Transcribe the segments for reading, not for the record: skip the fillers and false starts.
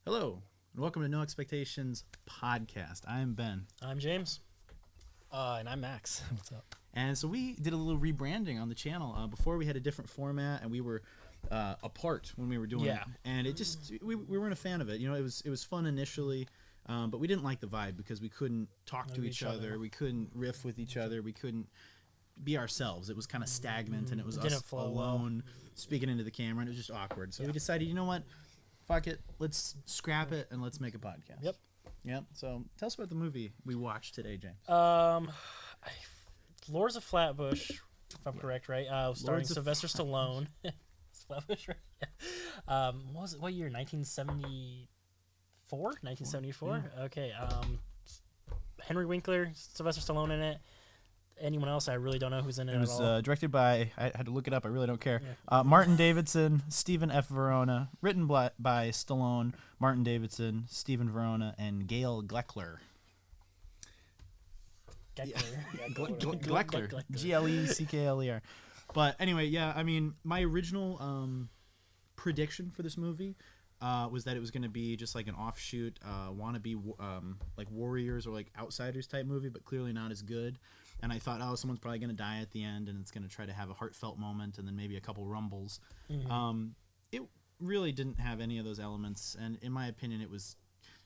Hello, and welcome to No Expectations podcast. I'm Ben. I'm James. And I'm Max. What's up? And so we did a little rebranding on the channel. Before we had a different format, and we were apart when we were doing it. And it just we weren't a fan of it. You know, it was fun initially, but we didn't like the vibe because we couldn't talk to each other. We couldn't riff with each other. We couldn't be ourselves. It was kind of stagnant, and it was us alone speaking into the camera, and it was just awkward. So we decided, you know what? Fuck it. Let's scrap it and let's make a podcast. Yep. So tell us about the movie we watched today, James. Lords of Flatbush, if I'm correct, right? Starring Sylvester Stallone. Flatbush, right? Yeah. What was it? What year? 1974? 1974? Yeah. Okay. Henry Winkler, Sylvester Stallone in it. Anyone else? I really don't know who's in it. It was directed by, I had to look it up, I really don't care. Yeah. Martin Davidson, Stephen F. Verona, written by Stallone, Martin Davidson, Stephen Verona, and Gail Gleckler. Gleckler. Gleckler. But anyway, yeah, I mean, my original prediction for this movie was that it was going to be just like an offshoot, wannabe like Warriors or like Outsiders type movie, but clearly not as good. And I thought, oh, someone's probably going to die at the end, and it's going to try to have a heartfelt moment, and then maybe a couple rumbles. Mm-hmm. It really didn't have any of those elements, and in my opinion, it was,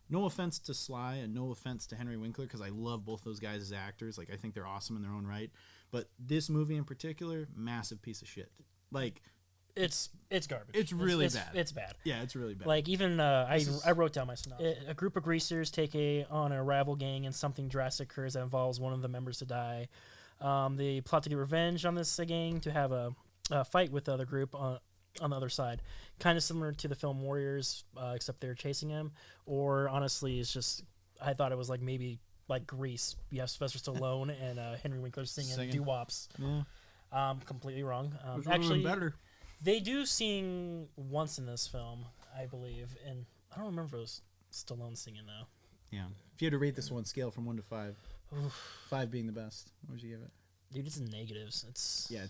no offense to Sly and no offense to Henry Winkler, because I love both those guys as actors. Like, I think they're awesome in their own right. But this movie in particular, massive piece of shit. Like, it's garbage. It's really bad. It's bad. Yeah, it's really bad. Like, even I wrote down my synopsis. A group of greasers take on a rival gang, and something drastic occurs that involves one of the members to die. They plot to get revenge on this gang to have a fight with the other group on the other side. Kind of similar to the film Warriors, except they're chasing him. Or honestly, it's just, I thought it was like maybe like Grease. You have Sylvester Stallone and Henry Winkler singing doo-wops. Yeah. Completely wrong. Actually, better. They do sing once in this film, I believe, and I don't remember if it was Stallone singing though. Yeah. If you had to rate this one scale from 1 to 5, 5 being the best, what would you give it? Dude, it's in negatives. It's bad.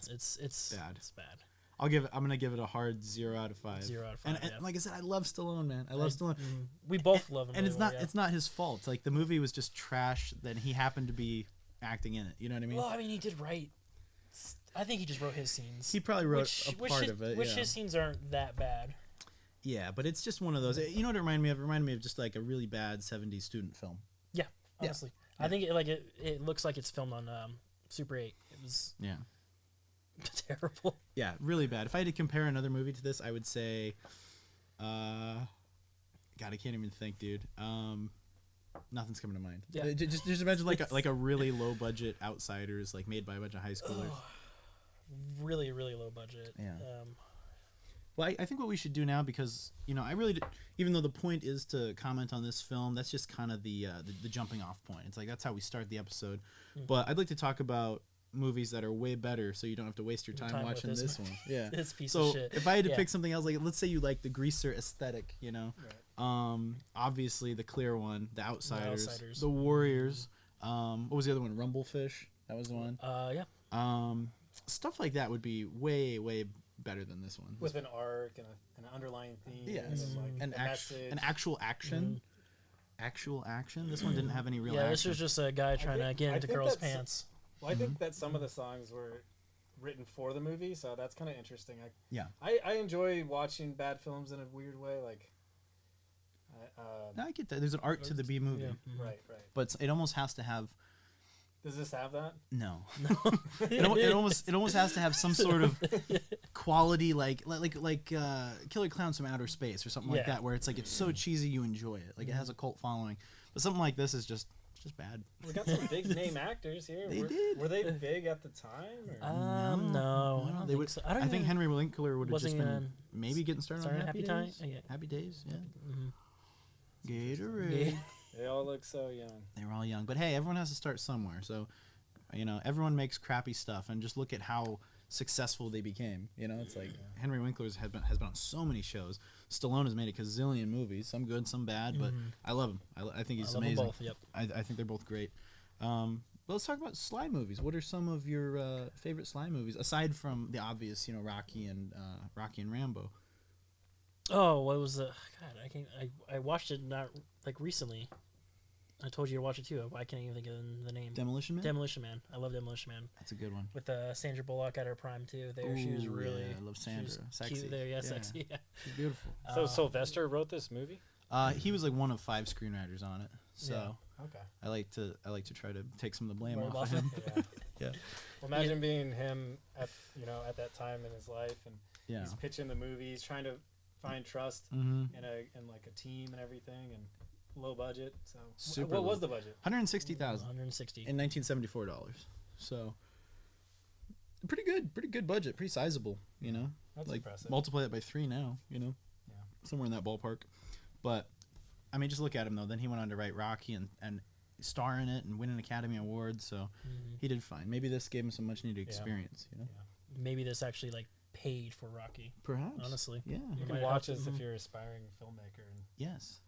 It's bad. I'm gonna give it a hard 0 out of 5. 0 out of 5. And like I said, I love Stallone, man. I love Stallone. We both love him. And it's not his fault. Like, the movie was just trash. That he happened to be acting in it. You know what I mean? Well, I mean, he did write. I think he just wrote his scenes. He probably wrote a part of it. Which his scenes aren't that bad. Yeah, but it's just one of those. You know what it reminded me of? It reminded me of just like a really bad 70s student film. Yeah, honestly. Yeah. I think it looks like it's filmed on Super 8. It was terrible. Yeah, really bad. If I had to compare another movie to this, I would say, God, I can't even think, dude. Nothing's coming to mind. Yeah. Just imagine like a really low budget Outsiders, like made by a bunch of high schoolers. Really, really low budget. Yeah. Well, I think what we should do now, because, you know, I really, even though the point is to comment on this film, that's just kind of the jumping off point. It's like, that's how we start the episode. Mm-hmm. But I'd like to talk about movies that are way better, so you don't have to waste your time watching this one. Yeah. This piece of shit. So if I had to pick something else, like, let's say you like the greaser aesthetic, you know, right. Obviously the clear one, the Outsiders, the Warriors. What was the other one? Rumblefish. That was the one. Yeah. Stuff like that would be way, way better than this one. With an arc and an underlying theme. Yes. And like an actual action. Mm-hmm. Actual action. This one didn't have any real action. Yeah, this was just a guy trying to get into girls' pants. Well, I think that some of the songs were written for the movie, so that's kind of interesting. I enjoy watching bad films in a weird way. Like, no, I get that. There's an art to the B movie. Yeah. Mm-hmm. Right. But it almost has to have... Does this have that? No. It almost has to have some sort of quality, like Killer Clowns from Outer Space or something like that, where it's like it's so cheesy you enjoy it. Like, it has a cult following. But something like this is just bad. We got some big name actors here. Were they big at the time? Or? No, I don't think so. I think Henry Winkler would have just been maybe getting started on Happy Days. Happy Days, yeah. Mm-hmm. Gatorade. They all look so young. They were all young. But hey, everyone has to start somewhere. So, you know, everyone makes crappy stuff, and just look at how successful they became. You know, it's like Henry Winkler has been on so many shows. Stallone has made a gazillion movies, some good, some bad, but I love him. I think he's amazing. Both, yep. I think they're both great. But let's talk about Sly movies. What are some of your favorite Sly movies, aside from the obvious, you know, Rocky and Rambo? Oh, what was the? God, I can't. I watched it not like recently. I told you to watch it too. I can't even think of the name. Demolition Man. Demolition Man. I love Demolition Man. That's a good one. With Sandra Bullock at her prime too. There, Ooh, she was really. Yeah, I love Sandra. Sexy. Cute there, yeah, sexy. Yeah. She's beautiful. So Sylvester wrote this movie. He was like one of 5 screenwriters on it. So yeah. Okay. I like to try to take some of the blame Roll off of him. Yeah. Yeah. Well, imagine being him at that time in his life, and Yeah. he's pitching the movie. He's trying to find trust Mm-hmm. in like a team and everything, and low budget. So Super what low. was the budget? 160,000 160 in $1974. So pretty good budget, pretty sizable. That's like impressive. multiply it by 3 now. Yeah. Somewhere in that ballpark. But I mean, just look at him though. Then he went on to write Rocky and star in it and win an Academy Award. So he did fine. Maybe this gave him some much needed experience. Maybe this actually like paid for Rocky. Perhaps. Honestly. Yeah. You can might watch have this to- if you're an aspiring filmmaker and Yes.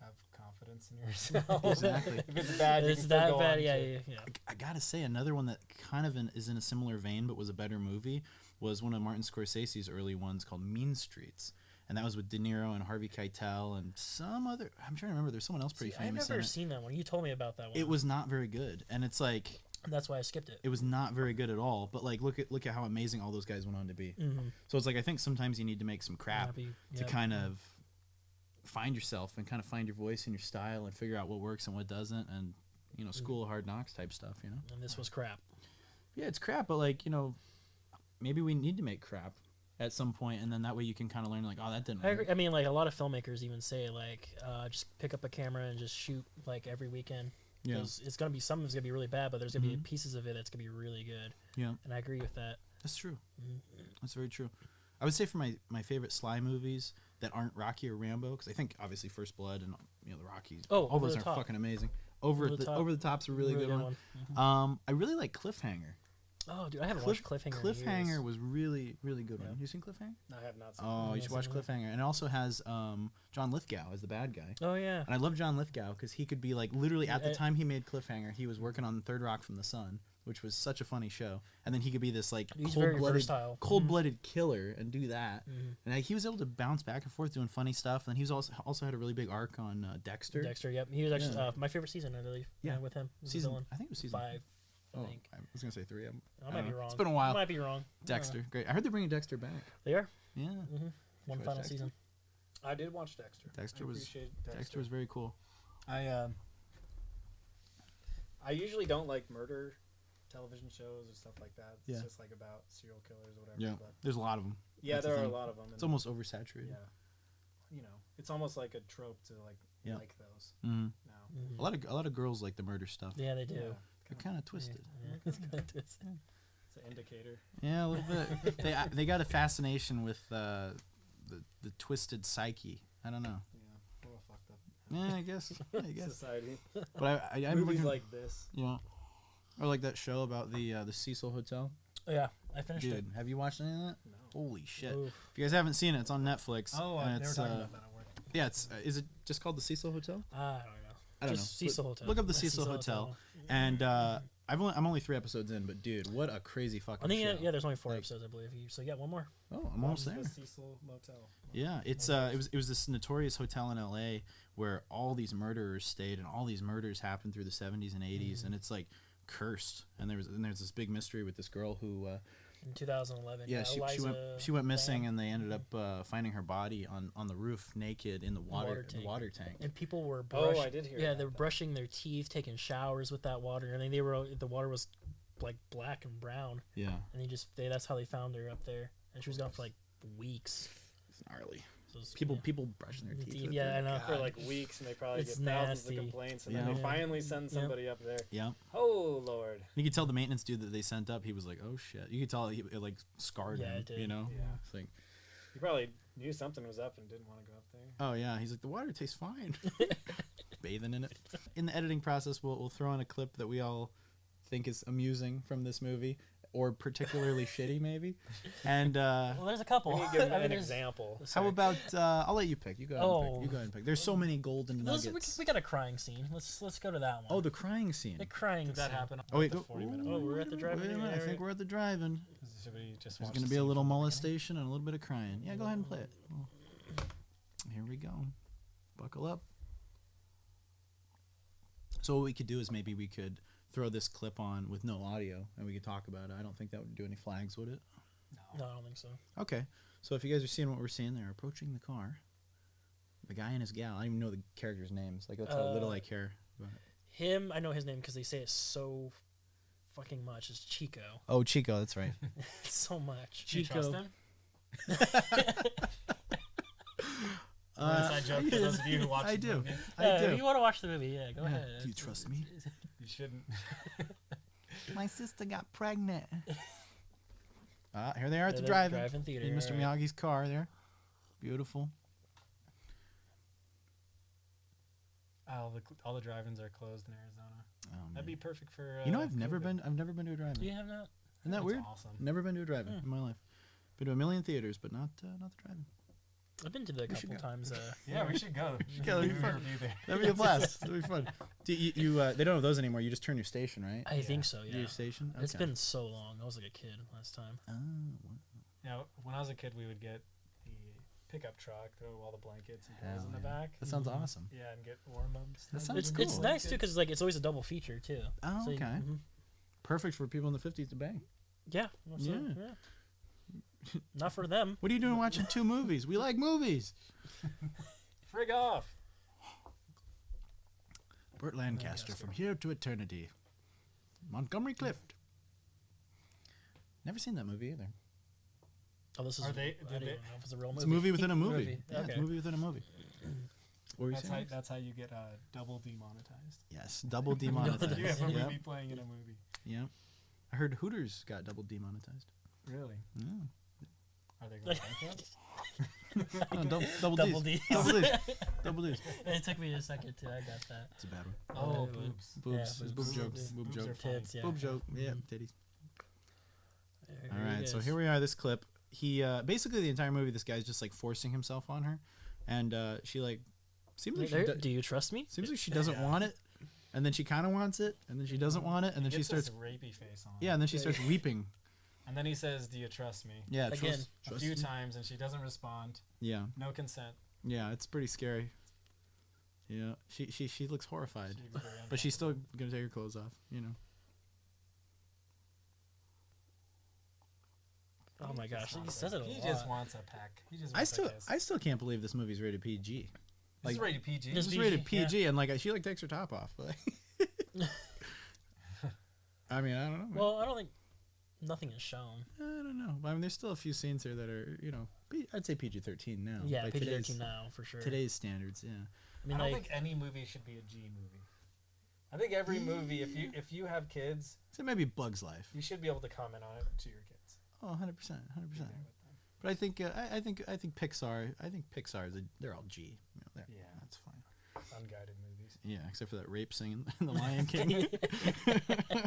have confidence in yourself. Exactly. If it's bad, you It's can still that go bad. on Yeah, to- yeah, yeah. I gotta say, another one that kind of is in a similar vein, but was a better movie, was one of Martin Scorsese's early ones called Mean Streets. And that was with De Niro and Harvey Keitel and some other. I'm trying to remember. There's someone else pretty See, I've famous. never in it. seen that one. You told me about that one. It was not very good, and it's like That's why I skipped it. it was not very good at all. But like, look at how amazing all those guys went on to be. Mm-hmm. So it's like I think sometimes you need to make some crap to kind of find yourself and kind of find your voice and your style and figure out what works and what doesn't, and School of Hard Knocks type stuff. And this was crap. Yeah, it's crap, but like maybe we need to make crap at some point, and then that way you can kind of learn like, oh, that didn't I work. agree. I mean, like a lot of filmmakers even say like, just pick up a camera and just shoot like every weekend. Yeah. 'Cause it's gonna be some of it's gonna be really bad, but there's gonna be pieces of it that's gonna be really good. Yeah, And I agree with that. that's true. That's very true. I would say for my favorite Sly movies that aren't Rocky or Rambo, because I think obviously First Blood and the Rockies, Oh, all Over those the are Top. fucking amazing. Over the Top's a really good one. I really like Cliffhanger. Oh, dude, I haven't watched Cliffhanger. in Cliffhanger years. was really good one. You seen Cliffhanger? I have not seen Oh, it. you should watch Cliffhanger. And it also has John Lithgow as the bad guy. Oh yeah. And I love John Lithgow because he could be like literally at the time he made Cliffhanger, he was working on Third Rock from the Sun, which was such a funny show. And then he could be this like He's very versatile. cold-blooded killer and do that. And he was able to bounce back and forth doing funny stuff. And he was also had a really big arc on Dexter. Dexter. Yep. He was actually my favorite season, I believe. Yeah. With him. Was the Season, villain. I think it was season 5. I Oh, think. I was gonna say 3. I might be wrong. It's been a while. I might be wrong. Dexter, great. I heard they're bringing Dexter back. They are. Yeah, One watch final Dexter? season. I did watch Dexter. Dexter I was appreciate Dexter was very cool. I usually don't like murder television shows or stuff like that. It's Yeah. just like about serial killers or whatever. Yeah, But there's a lot of them. yeah, That's the there are a thing. lot of them. It's almost oversaturated. Yeah, it's almost like a trope to like Yeah. like those Mm-hmm. now. A lot of girls like the murder stuff. Yeah, they do. Yeah, They're kind of twisted. Yeah. It's kinda twisted. it's an indicator. Yeah, a little bit. they got a fascination with the twisted psyche. I don't know. Yeah, a little fucked up. Yeah, I guess. Society. But I'm Movies looking, like this. yeah, or like that show about the Cecil Hotel. Oh, yeah, I finished Dude, it. have you watched any of that? No. Holy shit! Oof. If you guys haven't seen it, it's on Netflix. Oh, and they were it's, talking about that at work. yeah, it's is it just called the Cecil Hotel? I don't know. I don't Just know. Cecil Hotel. Look up the Cecil Hotel. And I'm only 3 episodes in, but dude, what a crazy fucking I think show. yeah, there's only 4 Like- episodes, I believe. So yeah, one more. Oh, I'm almost there. The Cecil Motel. Yeah, it was this notorious hotel in LA where all these murderers stayed and all these murders happened through the 70s and 80s and it's like cursed. And there's this big mystery with this girl who In 2011. she went missing and they ended up finding her body on the roof naked in the water tank. And people were Oh, I did hear Yeah, about they were that. brushing their teeth, taking showers with that water. I mean, the water was like black and brown. Yeah, And that's how they found her up there. And she was gone for like weeks. it's gnarly. So it was- People brushing their teeth. with Yeah, I it. know. For like weeks, and they probably It's get thousands nasty. of complaints, and Yeah. then they finally send somebody up there. Yeah. Oh Lord. You could tell the maintenance dude that they sent up. He was like, "Oh shit!" You could tell it like scarred Yeah, him. it did. You know, Yeah. It's like, You probably knew something was up and didn't want to go up there. oh yeah. He's like, the water tastes fine. Bathing in it. In the editing process, we'll throw in a clip that we all think is amusing from this movie, or particularly shitty, maybe. And Well, there's a couple. We need to give I mean, an there's- example. how about I'll let you pick. You go ahead and Oh. pick. You go ahead and pick. There's so many golden Let's- nuggets. we got a crying scene. Let's go to that one. Oh, the crying scene. the crying Did that scene. happen? Oh wait, the go. 40-minute Oh, we're at the drive-in. Wait a minute, I Yeah, think we're at the drive-in. Should we just There's watch going to the be a scene little from the molestation and a little bit of crying. Yeah, go ahead and play it. Here we go. Buckle up. So what we could do is maybe we could throw this clip on with no audio, and we could talk about it. I don't think that would do any flags, would it? No, I don't think so. Okay. So if you guys are seeing what we're seeing, they're approaching the car. The guy and his gal. I don't even know the characters' names. Like, that's how little I care. But. Him, I know his name because they say it so fucking much. It's Chico. Oh, Chico, that's right. So much. Do you Chico. trust him? Inside joke for those of you who watch I the do. movie. I do. If you want to watch the movie, yeah, go ahead. Do you trust me? You shouldn't. My sister got pregnant. Here they are at the They're drive-in. drive-in theater. In Mr. Miyagi's car there. Beautiful. All the drive-ins are closed in Arizona. Oh, man. That'd be perfect for. You know, I've never COVID. been to a drive-in. You have not? Isn't that That's weird? Awesome. Never been to a drive-in in my life. Been to a million theaters, but not the drive-in. I've been to the We should couple go. times. Yeah, we should go. go, that'd be fun. That'd be a blast. That'd be fun. They don't have those anymore. You just turn your station, right? I think so, yeah. Your station. Okay. It's been so long. I was like a kid last time. Oh, Yeah, when I was a kid, we would get the pickup truck, throw all the blankets and pillows Hell in the yeah. back. That sounds awesome. Yeah, and get warm ups. That sounds It's cool. it's nice too because like it's always a double feature too. Oh, So okay. Perfect for people in the 50s to bang. Yeah. So, Yeah. yeah. Not for them. What are you doing watching 2 movies? We like movies. Frig off. Burt Lancaster, From Here to Eternity. Montgomery Clift. Never seen that movie either. Oh, this is. Are they- I did didn't they- even know if it's a real movie. It's a movie within a movie. Yeah, Okay. it's a movie within a movie. What were you That's saying? how, that's how you get double demonetized. Yes, double demonetized. You have a Yep. movie playing in a movie. Yep. I heard Hooters got double demonetized. Really? Yeah. Are they going bankrupt? No, double Double D's. D's. Double D's. Double D's. It took me a second too. I got that. It's a bad one. Oh, Yeah, boobs. Boobs. Yeah, It's boob boobs. joke. Boobs. Boob Boobs joke. are funny. Tits, yeah. Boob joke. Yeah, Mhm. titties. There All he right, so is. here we are. This clip. He basically the entire movie. This guy's just like forcing himself on her, and she like seems like Do you trust me? seems like she doesn't want it, and then she kind of wants it, and then she doesn't want it, and then she Gets starts this rapey face on. yeah, and then she starts weeping. And then he says, "Do you trust me?" Yeah, Again. A few times, and she doesn't respond. Yeah, No consent. yeah, it's pretty scary. Yeah, she looks horrified, She'd be very but she's still gonna take her clothes off. You know. Oh my gosh, he wants says it a He lot. just wants a peck. He just I wants still a kiss. I still can't believe this movie's rated PG. This is like- rated PG. This- It's PG, rated PG, and like she like takes her top off. I mean, I don't know. Well, I don't think nothing is shown. I don't know. I mean, there's still a few scenes here that are, I'd say PG-13 now. Yeah, by PG-13 now for sure. Today's standards, yeah. I mean, I don't like, think any movie should be a G movie. I think every movie, if you have kids, So maybe Bug's Life. you should be able to comment on it to your kids. Oh, 100%, 100%. Be there with them. But I think Pixar. I think Pixar's they're all G. Yeah. That's fine. Unguided movies. Yeah, except for that rape scene in The Lion King.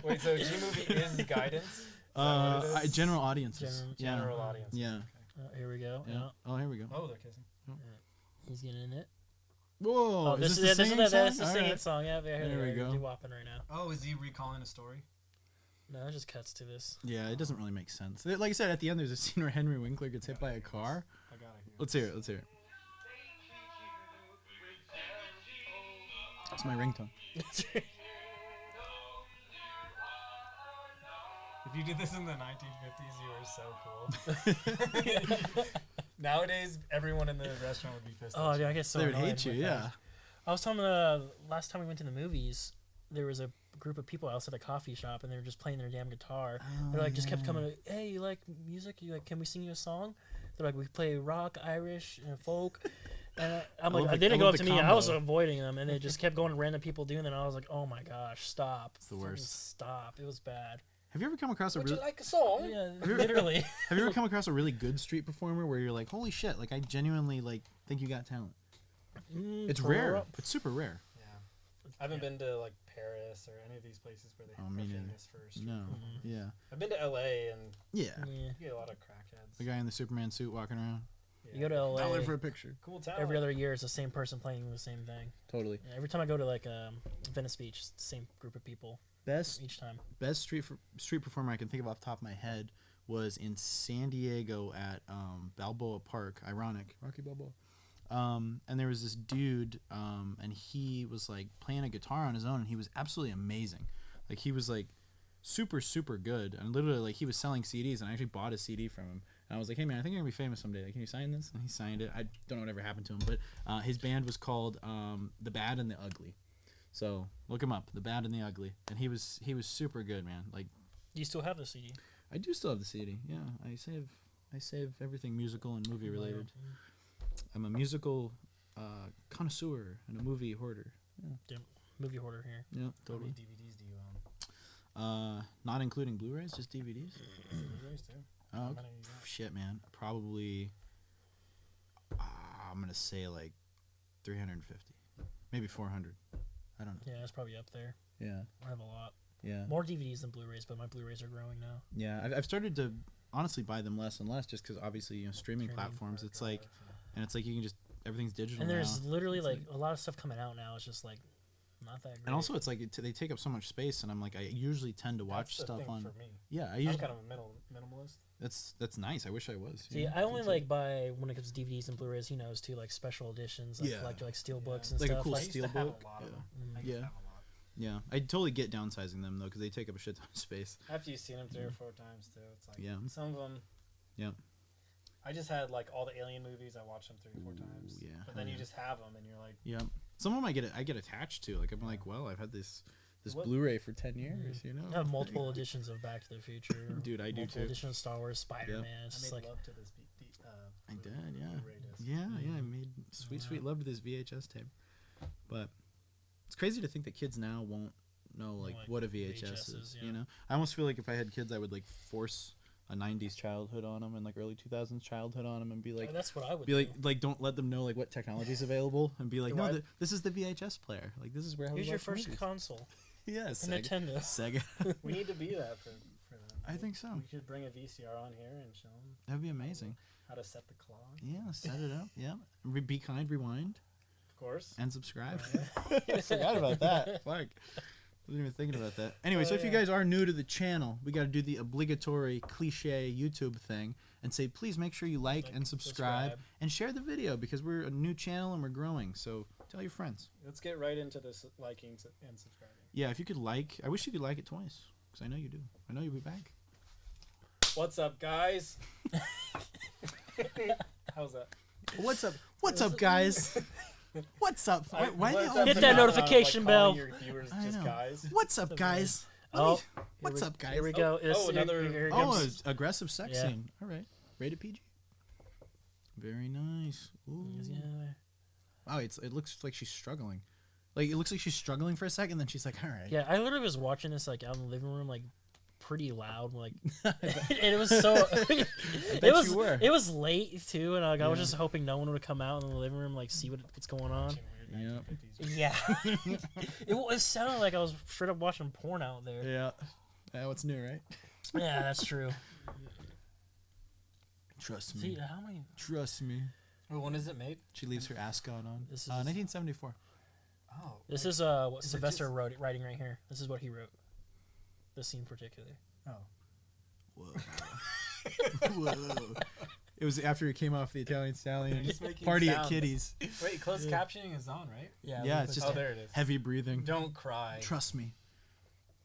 Wait, so G movie is guidance? Is that what it is? General audiences. General audience. Yeah. here we go. Yeah. Yeah. Oh, here we go. Oh, they're kissing. He's getting in it. Whoa! Oh, is this is the singing that's song? the singing Alright. song. Yeah, There we go. Do whopping right now. Oh, is he recalling a story? No, it just cuts to this. Yeah, it doesn't really make sense. Like I said, at the end, there's a scene where Henry Winkler gets hit by a car. I gotta hear. Let's hear it. Let's hear it. That's my ringtone. If you did this in the 1950s, you were so cool. Nowadays, everyone in the restaurant would be pissed. Oh, at dude, you. I get so They would annoyed hate you, with yeah. that. I was telling last time we went to the movies, there was a group of people outside the coffee shop, and they were just playing their damn guitar. They're like, just kept coming. Hey, you like music? You like? Can we sing you a song? They're like, we play rock, Irish, and folk. And I'm I like, love they the- didn't I go love up to the me. I was combo. avoiding them, and they just kept going to random people doing that. And I was like, oh my gosh, stop! It's the Fucking worst. Stop! It was bad. Have you ever come across a Would really you like a song? Yeah, you ever- literally. Have you ever come across a really good street performer where you're like, holy shit, like I genuinely like think you got talent? It's rare. It's super rare. Yeah. I haven't been to like Paris or any of these places where they Oh, are me neither. famous for street. No. Yeah. I've been to LA and Yeah. Yeah. you get a lot of crackheads. The guy in the Superman suit walking around. You go to LA. Dollar for a picture. Cool talent. Every other year, it's the same person playing the same thing. Totally. Yeah, every time I go to like Venice Beach, it's the same group of people Best each time. street performer I can think of off the top of my head was in San Diego at Balboa Park. Ironic, Rocky Balboa. And there was this dude, and he was like playing a guitar on his own, and he was absolutely amazing. Like he was like super, super good, and literally like he was selling CDs, and I actually bought a CD from him. And I was like, hey man, I think I'm gonna be famous someday. Like, can you sign this? And he signed it. I don't know whatever happened to him, but his band was called The Bad and the Ugly. So look him up, The Bad and the Ugly, and he was super good, man. Like, you still have the CD? I do still have the CD. Yeah, I save everything musical and movie related. I'm a musical connoisseur and a movie hoarder. Yeah, movie hoarder here. Yeah, totally. How many DVDs do you own? Not including Blu-rays, just DVDs. Blu-rays too. Oh, shit, man. Probably, I'm going to say like 350. Maybe 400. I don't know. Yeah, it's probably up there. Yeah. I have a lot. Yeah. More DVDs than Blu-rays, but my Blu-rays are growing now. Yeah, I've started to honestly buy them less and less just because obviously, streaming platforms, it's like, and it's like you can just, everything's digital and there's now. literally like a lot of stuff coming out now. It's just like not that great. And also, it's like they take up so much space, and I'm like, I usually tend to watch stuff on. For me. Yeah, I'm kind of a minimalist. That's nice. I wish I was. See, I only like buy when it comes to DVDs and Blu-rays. He knows too, like special editions, like steel books and like stuff. A cool like steel book. Yeah. Yeah, I totally get downsizing them though because they take up a shit ton of space. After you've seen them 3 or 4 times too, it's like some of them. Yeah. I just had like all the Alien movies. I watched them 3 or 4 times. Yeah. But then you just have them, and you're like. Yeah. Some of them I get attached to. Like I'm like, well, I've had this Blu-ray for 10 years. I have multiple editions of Back to the Future. Dude, I do too. Multiple editions of Star Wars, Spider-Man. Yep. It's I made like love to this. I did, yeah. I made sweet love to this VHS tape. But it's crazy to think that kids now won't know like what a VHS is. Yeah. I almost feel like if I had kids, I would like force a 90s childhood on them and like early 2000s childhood on them and be like, that's what I would be like don't let them know like what technology is available and be like, no, this is the VHS player. Like this is where. Here's your first console. Yes, yeah, Nintendo. Sega. We need to be that for them. I think so. We should bring a VCR on here and show them. That'd be amazing. How to set the clock. Yeah, set it up. Yeah, be kind, rewind. Of course. And subscribe. I forgot about that. Fuck. I wasn't even thinking about that. Anyway, so if you guys are new to the channel, we got to do the obligatory cliche YouTube thing and say, please make sure you like and subscribe and share the video because we're a new channel and we're growing. So tell your friends. Let's get right into this liking and subscribing. Yeah, if you could like, I wish you could like it twice because I know you do. I know you'll be back. What's up, guys? How's that? What's up? What's up, guys? What's up? Hit that notification bell. Your viewers just guys. What's up, guys? What's up, guys? Here we go. Another aggressive sex scene. All right, rated PG. Very nice. Ooh. Wow, it looks like she's struggling. Like it looks like she's struggling for a second, then she's like, all right. Yeah, I literally was watching this like out in the living room, like pretty loud, like, and it was so. It was late too, and I was just hoping no one would come out in the living room, like see what's going on. Yeah. It sounded like I was straight up watching porn out there. Yeah, what's new, right? Yeah, that's true. Trust me. See, how many? Trust me. Well, when is it made? She leaves her ascot on. This is 1974. Oh. This is what Sylvester writing right here. This is what he wrote. This scene particularly. Oh. Whoa. Whoa. It was after he came off the Italian Stallion party at Kitty's. Wait, closed captioning is on, right? Yeah, it's just there it is. Heavy breathing. Don't cry. Trust me.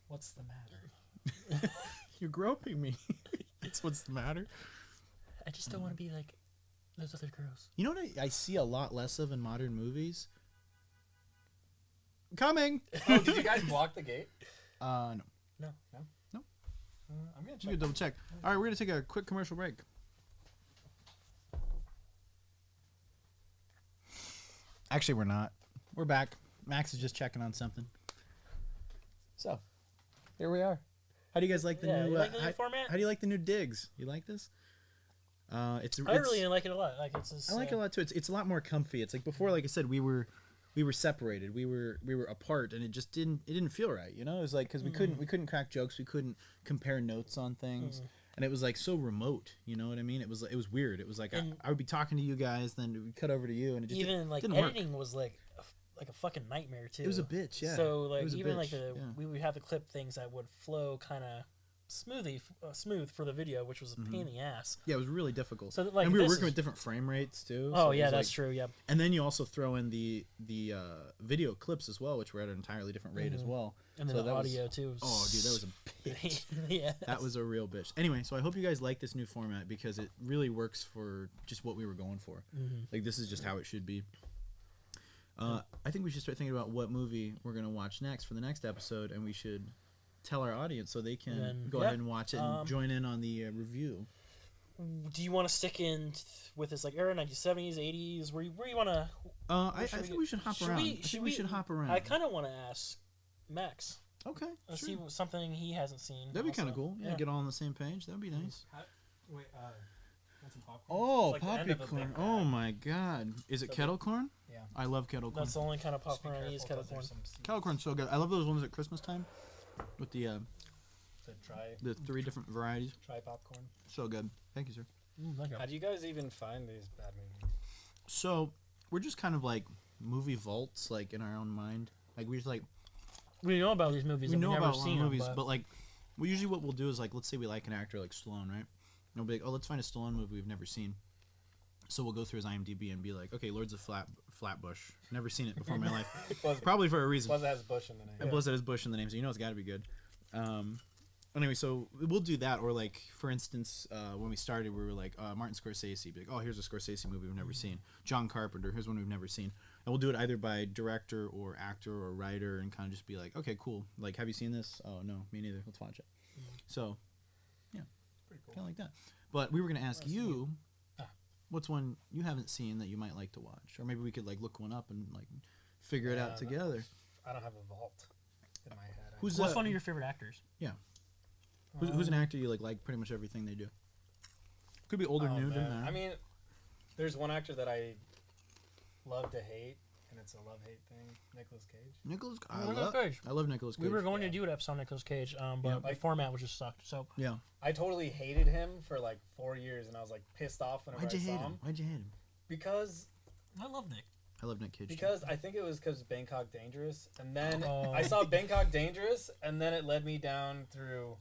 What's the matter? You're groping me. That's what's the matter. I just don't want to be like those other girls. You know what I see a lot less of in modern movies? Coming! Oh, did you guys block the gate? No. No? I'm going to check. Double check. All right, we're going to take a quick commercial break. Actually, we're not. We're back. Max is just checking on something. So, here we are. How do you guys like the new format? How do you like the new digs? You like this? I really like it a lot. Like I like it a lot too. It's a lot more comfy. It's like before, like I said, we were separated. We were apart, and it just didn't feel right. You know, it was like because we couldn't crack jokes. We couldn't compare notes on things. And it was like so remote, you know what I mean? It was weird. It was like I would be talking to you guys, then we'd cut over to you, and it just even like didn't editing work. was like a fucking nightmare too. It was a bitch, yeah. So like even bitch, like we would have to clip things that would flow kind of smooth for the video, which was a pain in the ass. Yeah, it was really difficult. So like, and we were working with different frame rates too. Oh so yeah, that's true. Yeah. And then you also throw in the video clips as well, which were at an entirely different rate as well. And then the audio too. Oh, dude, that was a bitch. Yeah. That was a real bitch. Anyway, so I hope you guys like this new format because it really works for just what we were going for. Like this is just how it should be. I think we should start thinking about what movie we're gonna watch next for the next episode, and we should tell our audience so they can go ahead and watch it and join in on the review. Do you want to stick in with this like era, 1970s, 80s? Where you want to? I think we should hop around. I think we should hop around. I kind of want to ask Max. Okay. Let's see something he hasn't seen. That'd be kind of cool. Yeah, get all on the same page. That'd be nice. Wait, want some popcorn? Oh, like poppy corn. Oh my God. Is it kettle corn? Yeah. I love kettle corn. That's the only kind of popcorn I use. Kettle corn. Kettle corn's so good. I love those ones at Christmas time with the the 3 different varieties. Try popcorn. So good. Thank you, sir. How do you guys even find these bad movies? So we're just kind of like movie vaults, like in our own mind. Like we just like we know about these movies. We know never about seen movies, them, but like we usually what we'll do is like let's say we like an actor like Stallone, right? And we'll be like, oh, let's find a Stallone movie we've never seen. So we'll go through his IMDb and be like, okay, Lords of Flatbush. Never seen it before in my life. Probably for a reason. Plus it has Bush in the name. And plus it has Bush in the name, so you know it's got to be good. Anyway, so we'll do that. Or like, for instance, when we started, we were like, Martin Scorsese. Be like, oh, here's a Scorsese movie we've never seen. John Carpenter, here's one we've never seen. And we'll do it either by director or actor or writer and kind of just be like, okay, cool. Like, have you seen this? Oh, no, me neither. Let's watch it. So, yeah. Pretty cool. Kind of like that. But we were going to ask you, what's one you haven't seen that you might like to watch? Or maybe we could, like, look one up and, like, figure it out together. I don't have a vault in my head. What's one of your favorite actors? Yeah. Who's an actor you like pretty much everything they do? Could be old or new, doesn't matter. I mean, there's one actor that I love to hate, and it's a love-hate thing. Nicolas Cage. I love Nicolas Cage. We were going to do an episode on Nicolas Cage, but the format was just sucked. So yeah, I totally hated him for like 4 years, and I was like pissed off whenever I saw him. Why'd you hate him? Because I love Nick. I love Nick Cage. Because I think it was because Bangkok Dangerous, and then I saw Bangkok Dangerous, and then it led me down through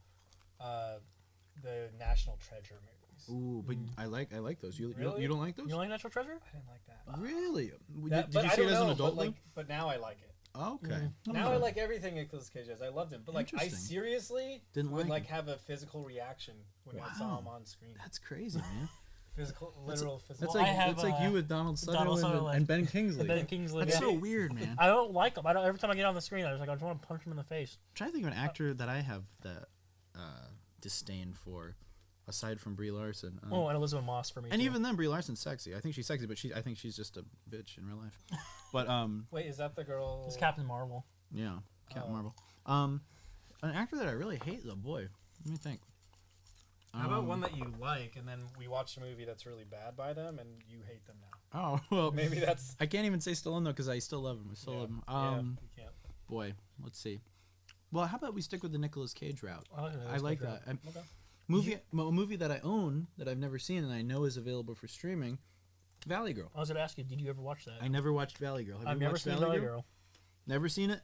the National Treasure movies. Ooh, but I like those. You Really? you don't like those? You don't like National Treasure? I didn't like that. Really? Did you see it as an adult? But now I like it. Okay. Now I like everything Nicolas Cage does. I loved him, but like I seriously would like have a physical reaction when I saw him on screen. That's crazy, man. Literal physical. That's like you with Donald Sutherland and Ben Kingsley. That's so weird, man. I don't like him. Every time I get on the screen, I just want to punch him in the face. I'm trying to think of an actor that I have that disdain for, aside from Brie Larson. And Elizabeth Moss for me. And too. Even then, Brie Larson's sexy. I think she's sexy, but I think she's just a bitch in real life. But wait, is that the girl? It's Captain Marvel. Yeah, Captain Marvel. An actor that I really hate, though. Boy, let me think. How about one that you like, and then we watch a movie that's really bad by them, and you hate them now? Oh well, maybe that's. I can't even say Stallone though, because I still love him. I still love him. You can't. Boy, let's see. Well, how about we stick with the Nicolas Cage route? I like that. A movie that I own that I've never seen and I know is available for streaming, Valley Girl. I was going to ask you, did you ever watch that? I never watched Valley Girl. I've never seen Valley Girl. Never seen it.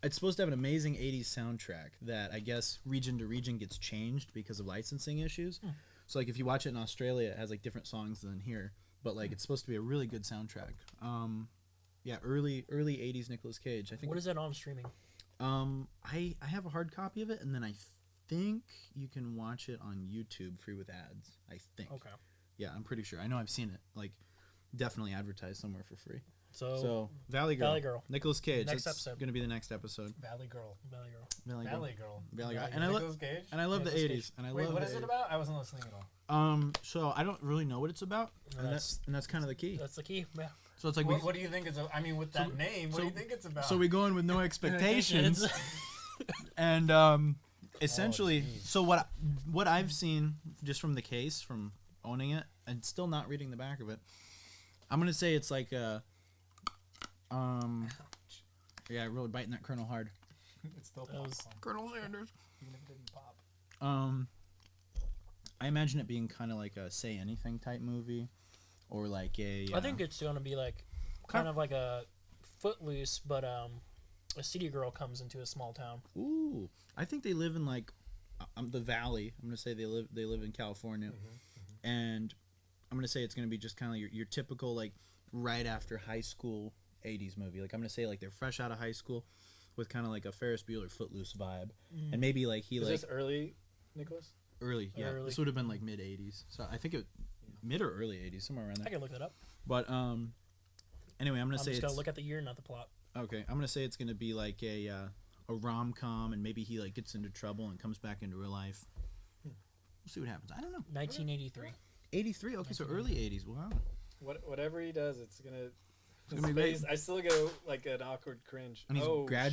It's supposed to have an amazing 80s soundtrack that I guess region to region gets changed because of licensing issues. So like if you watch it in Australia, it has like different songs than here, but like it's supposed to be a really good soundtrack. Yeah, early 80s Nicolas Cage. I think. What is that on streaming? I have a hard copy of it, and then I think you can watch it on YouTube free with ads. I think. Okay. Yeah, I'm pretty sure. I know I've seen it like definitely advertised somewhere for free. So Valley Girl. Valley Girl. Nicolas Cage. Next That's episode. going to be the next episode. Valley Girl. Valley Girl. And I love the 80s. And I Wait, love what is it about? I wasn't listening at all. So I don't really know what it's about, and that's kind of the key. That's the key. Yeah. So it's like what do you think it's? I mean, with that name, what do you think it's about? So we go in with no expectations, and essentially, so what I've seen just from the case, from owning it, and still not reading the back of it, I'm gonna say it's like yeah, really biting that kernel hard. It's still Colonel Sanders. Even if it didn't pop. I imagine it being kind of like a Say Anything type movie, or like a. I think it's going to be like kind of like a Footloose, but a city girl comes into a small town. Ooh, I think they live in like the Valley. I'm gonna say they live in California, and I'm gonna say it's gonna be just kind of your typical like right after high school 80s movie. Like I'm gonna say like they're fresh out of high school, with kind of like a Ferris Bueller Footloose vibe, and maybe like Is this early, Nicholas? Early, yeah. Early. This would have been like mid 80s, so I think it mid or early 80s, somewhere around there. I can look that up. But anyway, I'm just gonna look at the year, not the plot. Okay, I'm gonna say it's gonna be like a rom-com, and maybe he like gets into trouble and comes back into real life. We'll see what happens. I don't know. 1983. 83. Okay, so early 80s. Wow. Whatever he does, it's gonna be great. I still go like an awkward cringe. And he's gradually